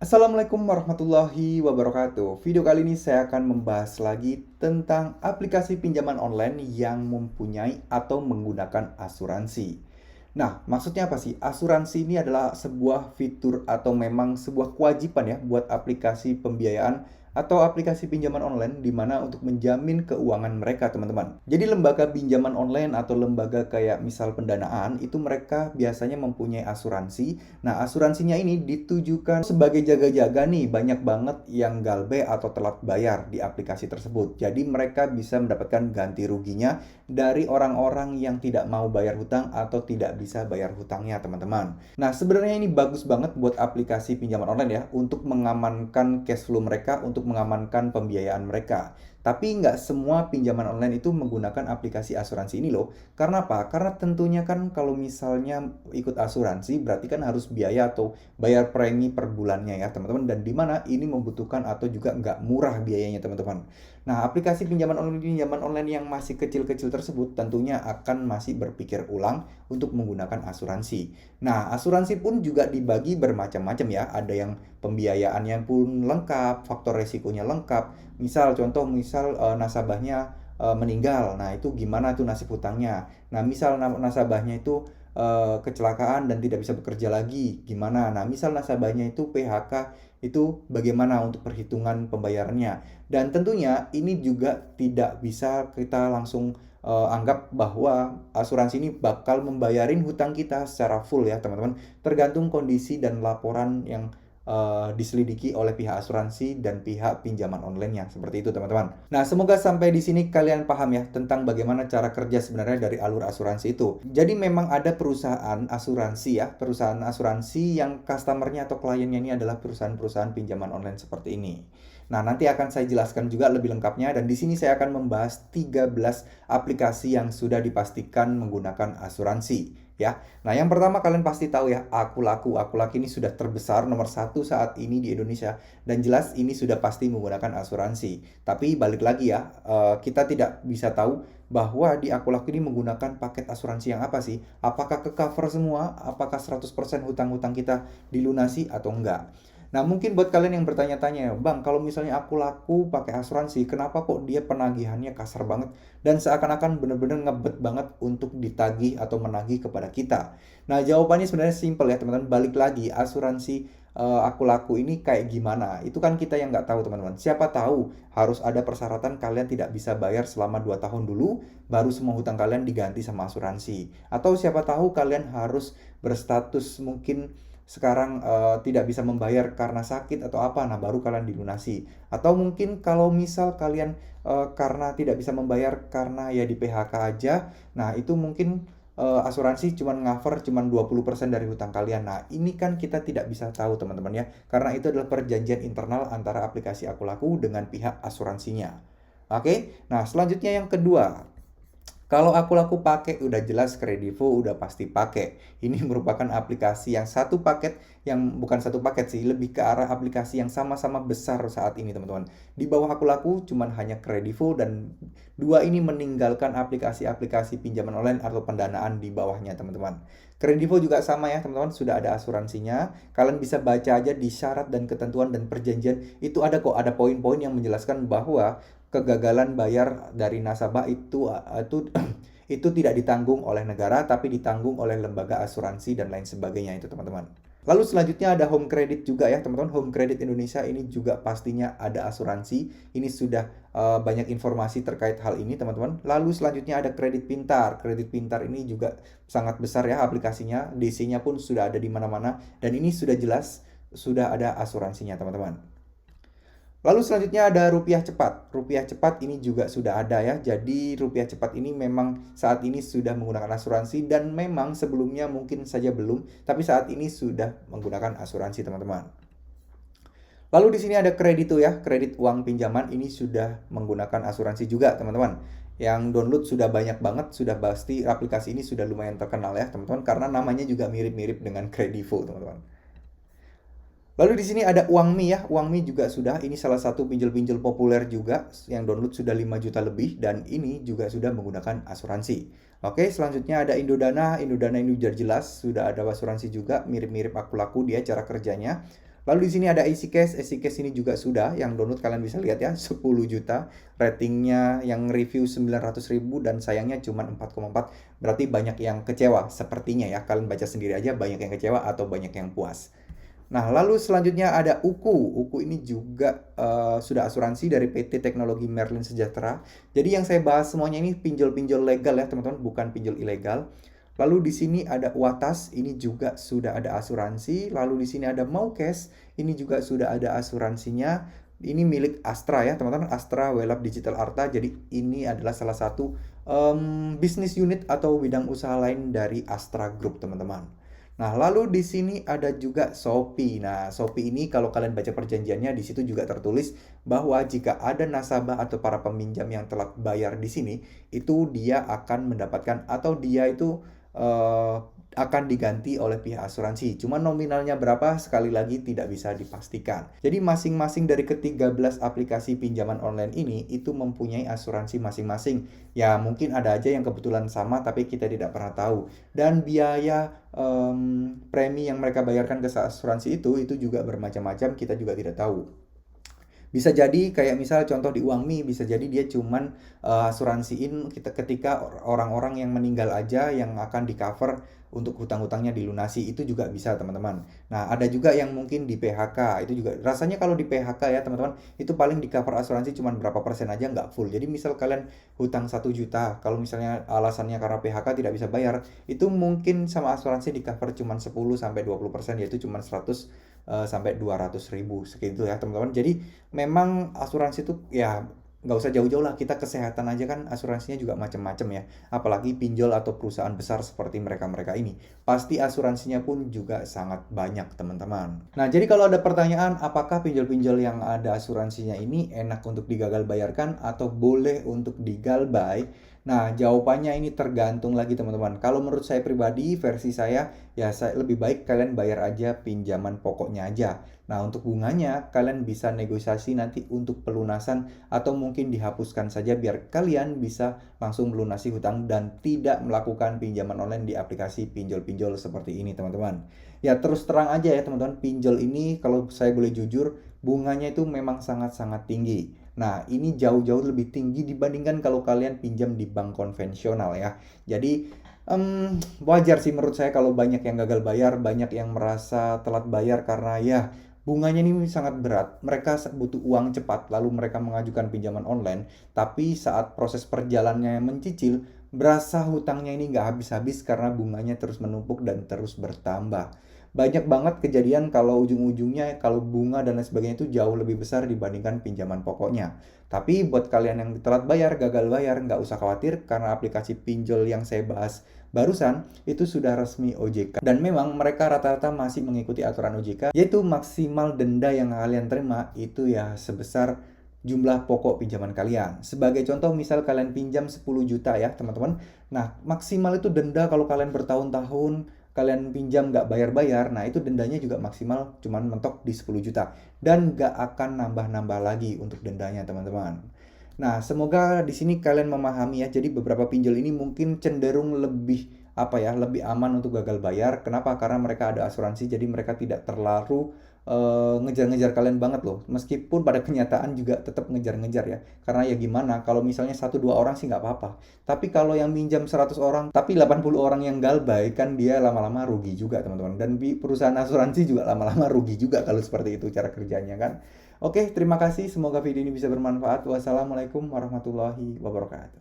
Assalamualaikum warahmatullahi wabarakatuh. Video kali ini saya akan membahas lagi tentang aplikasi pinjaman online yang mempunyai atau menggunakan asuransi. Nah, maksudnya apa sih? Asuransi ini adalah sebuah fitur atau memang sebuah kewajiban ya buat aplikasi pembiayaan atau aplikasi pinjaman online di mana untuk menjamin keuangan mereka, teman-teman. Jadi lembaga pinjaman online atau lembaga kayak misal pendanaan itu mereka biasanya mempunyai asuransi. Nah, asuransinya ini ditujukan sebagai jaga-jaga nih, banyak banget yang galbe atau telat bayar di aplikasi tersebut. Jadi mereka bisa mendapatkan ganti ruginya dari orang-orang yang tidak mau bayar hutang atau tidak bisa bayar hutangnya, teman-teman. Nah, sebenarnya ini bagus banget buat aplikasi pinjaman online ya, untuk mengamankan cash flow mereka, untuk mengamankan pembiayaan mereka. Tapi nggak semua pinjaman online itu menggunakan aplikasi asuransi ini loh. Karena apa? Karena tentunya kan kalau misalnya ikut asuransi berarti kan harus biaya atau bayar premi per bulannya ya teman-teman. Dan di mana ini membutuhkan atau juga nggak murah biayanya teman-teman. Nah, aplikasi pinjaman online yang masih kecil-kecil tersebut tentunya akan masih berpikir ulang untuk menggunakan asuransi. Nah, asuransi pun juga dibagi bermacam-macam ya. Ada yang pembiayaannya pun lengkap, faktor resikonya lengkap. Misal nasabahnya meninggal. Nah, itu gimana tuh nasib hutangnya? Nah, misal nasabahnya itu kecelakaan dan tidak bisa bekerja lagi, gimana? Nah, misal nasabahnya itu PHK, itu bagaimana untuk perhitungan pembayarannya? Dan tentunya ini juga tidak bisa kita langsung anggap bahwa asuransi ini bakal membayarin hutang kita secara full ya, teman-teman. Tergantung kondisi dan laporan yang diselidiki oleh pihak asuransi dan pihak pinjaman online-nya. Seperti itu, teman-teman. Nah, semoga sampai di sini kalian paham ya tentang bagaimana cara kerja sebenarnya dari alur asuransi itu. Jadi memang ada perusahaan asuransi ya, perusahaan asuransi yang customer-nya atau kliennya ini adalah perusahaan-perusahaan pinjaman online seperti ini. Nah, nanti akan saya jelaskan juga lebih lengkapnya dan di sini saya akan membahas 13 aplikasi yang sudah dipastikan menggunakan asuransi ya. Nah, yang pertama kalian pasti tahu ya, Akulaku. Akulaku ini sudah terbesar nomor satu saat ini di Indonesia dan jelas ini sudah pasti menggunakan asuransi. Tapi balik lagi ya, kita tidak bisa tahu bahwa di Akulaku ini menggunakan paket asuransi yang apa sih? Apakah ke cover semua? Apakah 100% hutang-hutang kita dilunasi atau enggak? Nah, mungkin buat kalian yang bertanya-tanya, Bang, kalau misalnya aku laku pakai asuransi, kenapa kok dia penagihannya kasar banget dan seakan-akan bener-bener ngebet banget untuk ditagih atau menagih kepada kita? Nah, jawabannya sebenarnya simpel ya, teman-teman. Balik lagi, asuransi aku laku ini kayak gimana? Itu kan kita yang nggak tahu, teman-teman. Siapa tahu harus ada persyaratan kalian tidak bisa bayar selama 2 tahun dulu, baru semua hutang kalian diganti sama asuransi. Atau siapa tahu kalian harus berstatus mungkin sekarang tidak bisa membayar karena sakit atau apa, nah baru kalian dilunasi. Atau mungkin kalau misal kalian karena tidak bisa membayar karena ya di PHK aja, nah itu mungkin asuransi cuman cover cuman 20% dari hutang kalian. Nah, ini kan kita tidak bisa tahu teman-teman ya, karena itu adalah perjanjian internal antara aplikasi Akulaku dengan pihak asuransinya. Oke, nah selanjutnya yang kedua, kalau aku laku pakai udah jelas Kredivo udah pasti pakai. Ini merupakan aplikasi yang satu paket yang bukan satu paket sih, lebih ke arah aplikasi yang sama-sama besar saat ini, teman-teman. Di bawah aku laku cuman hanya Kredivo dan dua ini meninggalkan aplikasi-aplikasi pinjaman online atau pendanaan di bawahnya, teman-teman. Kredivo juga sama ya, teman-teman, sudah ada asuransinya. Kalian bisa baca aja di syarat dan ketentuan dan perjanjian itu ada kok, ada poin-poin yang menjelaskan bahwa kegagalan bayar dari nasabah itu itu tidak ditanggung oleh negara tapi ditanggung oleh lembaga asuransi dan lain sebagainya itu, teman-teman. Lalu selanjutnya ada Home Credit juga ya, teman-teman. Home Credit Indonesia ini juga pastinya ada asuransi. Ini sudah banyak informasi terkait hal ini, teman-teman. Lalu selanjutnya ada Kredit Pintar. Kredit Pintar ini juga sangat besar ya aplikasinya. DC-nya pun sudah ada di mana-mana dan ini sudah jelas sudah ada asuransinya, teman-teman. Lalu selanjutnya ada rupiah cepat. Rupiah cepat ini juga sudah ada ya. Jadi rupiah cepat ini memang saat ini sudah menggunakan asuransi dan memang sebelumnya mungkin saja belum, tapi saat ini sudah menggunakan asuransi, teman-teman. Lalu di sini ada kredito ya, kredit uang pinjaman ini sudah menggunakan asuransi juga, teman-teman. Yang download sudah banyak banget, sudah pasti aplikasi ini sudah lumayan terkenal ya, teman-teman, karena namanya juga mirip-mirip dengan Kredivo, teman-teman. Lalu di sini ada Uangmi ya. Uangmi juga sudah, ini salah satu pinjol-pinjol populer juga yang download sudah 5 juta lebih dan ini juga sudah menggunakan asuransi. Oke, selanjutnya ada Indodana. Indodana ini udah jelas sudah ada asuransi juga, mirip-mirip Akulaku dia cara kerjanya. Lalu di sini ada Easy Cash ini juga sudah, yang download kalian bisa lihat ya, 10 juta, ratingnya yang review 900.000 dan sayangnya cuma 4,4, berarti banyak yang kecewa sepertinya ya, kalian baca sendiri aja banyak yang kecewa atau banyak yang puas. Nah, lalu selanjutnya ada UKU. UKU ini juga sudah asuransi dari PT Teknologi Merlin Sejahtera. Jadi yang saya bahas semuanya ini pinjol-pinjol legal ya, teman-teman, bukan pinjol ilegal. Lalu di sini ada Watas, ini juga sudah ada asuransi. Lalu di sini ada Maukes, ini juga sudah ada asuransinya. Ini milik Astra ya, teman-teman. Astra Welab Digital Arta. Jadi ini adalah salah satu bisnis unit atau bidang usaha lain dari Astra Group, teman-teman. Nah, lalu di sini ada juga Shopee. Nah, Shopee ini kalau kalian baca perjanjiannya di situ juga tertulis bahwa jika ada nasabah atau para peminjam yang telat bayar di sini, itu dia akan mendapatkan atau dia itu eh, akan diganti oleh pihak asuransi. Cuma nominalnya berapa sekali lagi tidak bisa dipastikan. Jadi masing-masing dari ke-13 aplikasi pinjaman online ini itu mempunyai asuransi masing-masing. Ya, mungkin ada aja yang kebetulan sama tapi kita tidak pernah tahu. Dan biaya premi yang mereka bayarkan ke asuransi itu juga bermacam-macam, kita juga tidak tahu. Bisa jadi kayak misal contoh di Uangmi, bisa jadi dia cuman asuransiin kita ketika orang-orang yang meninggal aja yang akan di-cover untuk hutang-hutangnya dilunasi, itu juga bisa teman-teman. Nah, ada juga yang mungkin di PHK, itu juga rasanya kalau di PHK ya teman-teman, itu paling di-cover asuransi cuman berapa persen aja, nggak full. Jadi misal kalian hutang 1 juta, kalau misalnya alasannya karena PHK tidak bisa bayar, itu mungkin sama asuransi di-cover cuman 10-20%, yaitu cuman 100 sampai 200.000 segitu ya teman-teman. Jadi memang asuransi itu ya nggak usah jauh-jauh lah, kita kesehatan aja kan asuransinya juga macam-macam ya, apalagi pinjol atau perusahaan besar seperti mereka-mereka ini pasti asuransinya pun juga sangat banyak teman-teman. Nah, jadi kalau ada pertanyaan apakah pinjol-pinjol yang ada asuransinya ini enak untuk digagal bayarkan atau boleh untuk digalbay, nah jawabannya ini tergantung lagi teman-teman. Kalau menurut saya pribadi, versi saya ya, saya lebih baik kalian bayar aja pinjaman pokoknya aja. Nah, untuk bunganya kalian bisa negosiasi nanti untuk pelunasan atau mungkin dihapuskan saja biar kalian bisa langsung melunasi hutang dan tidak melakukan pinjaman online di aplikasi pinjol-pinjol seperti ini, teman-teman. Ya, terus terang aja ya, teman-teman, pinjol ini kalau saya boleh jujur, bunganya itu memang sangat-sangat tinggi. Nah, ini jauh-jauh lebih tinggi dibandingkan kalau kalian pinjam di bank konvensional ya. Jadi, wajar sih menurut saya kalau banyak yang gagal bayar, banyak yang merasa telat bayar karena ya bunganya ini sangat berat. Mereka butuh uang cepat, lalu mereka mengajukan pinjaman online. Tapi saat proses perjalanannya mencicil, berasa hutangnya ini nggak habis-habis karena bunganya terus menumpuk dan terus bertambah. Banyak banget kejadian kalau ujung-ujungnya kalau bunga dan lain sebagainya itu jauh lebih besar dibandingkan pinjaman pokoknya. Tapi buat kalian yang telat bayar, gagal bayar, nggak usah khawatir karena aplikasi pinjol yang saya bahas barusan itu sudah resmi OJK. Dan memang mereka rata-rata masih mengikuti aturan OJK, yaitu maksimal denda yang kalian terima itu ya sebesar jumlah pokok pinjaman kalian. Sebagai contoh, misal kalian pinjam 10 juta ya teman-teman. Nah, maksimal itu denda kalau kalian bertahun-tahun kalian pinjam nggak bayar-bayar, nah itu dendanya juga maksimal cuman mentok di 10 juta. Dan nggak akan nambah-nambah lagi untuk dendanya teman-teman. Nah, semoga di sini kalian memahami ya. Jadi beberapa pinjol ini mungkin cenderung lebih apa ya, lebih aman untuk gagal bayar. Kenapa? Karena mereka ada asuransi, jadi mereka tidak terlalu ngejar-ngejar kalian banget loh. Meskipun pada kenyataan juga tetap ngejar-ngejar ya. Karena ya gimana, kalau misalnya 1-2 orang sih nggak apa-apa. Tapi kalau yang minjam 100 orang, tapi 80 orang yang galbay, kan dia lama-lama rugi juga teman-teman. Dan perusahaan asuransi juga lama-lama rugi juga kalau seperti itu cara kerjanya kan. Oke, terima kasih. Semoga video ini bisa bermanfaat. Wassalamualaikum warahmatullahi wabarakatuh.